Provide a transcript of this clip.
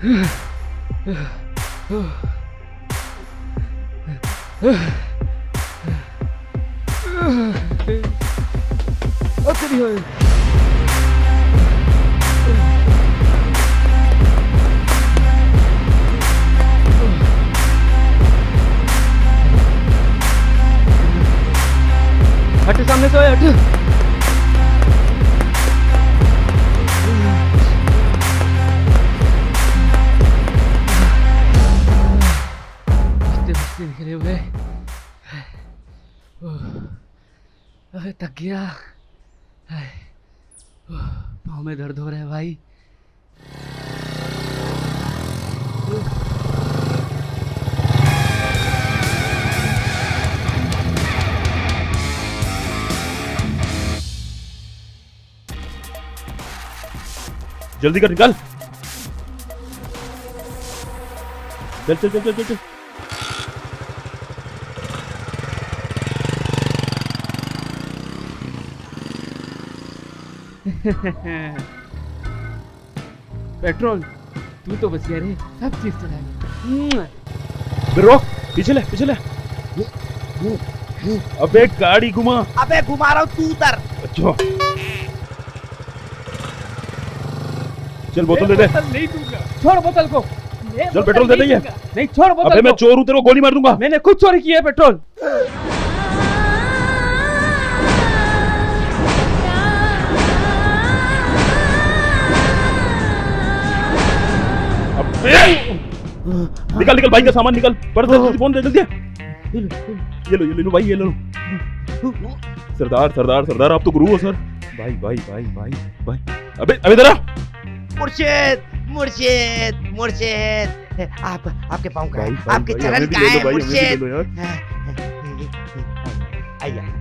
हट सामने से हट। बस्ते निकले हुए, अरे थक गया, पाँव में दर्द हो रहा है भाई। जल्दी कर, निकाल, चल चल चल चल चल। पेट्रोल तू तो बच गया रे, सब चीज चला। रोक, पीछे ले, पीछे ले। अबे गाड़ी घुमा। अबे घुमा रहा हूँ, तू उतर। अच्छा चल बोतल दे दे। नहीं दूंगा, छोड़ बोतल को। चल पेट्रोल दे दे। नहीं छोड़ बोतल। अबे मैं चोर हूँ, तेरे को गोली मार दूंगा। मैंने खुद चोरी की है पेट्रोल। निकल निकल भाई का सामान निकल, पर फोन दे जल्दी। ये लो ये लो भाई, ये लो। सरदार सरदार सरदार, आप तो गुरु हो सर। भाई भाई भाई भाई भाई, अबे अबे जरा। मुर्शिद मुर्शिद मुर्शिद, आपके पाँव का है, आपके चरण का है मुर्शिद। आइए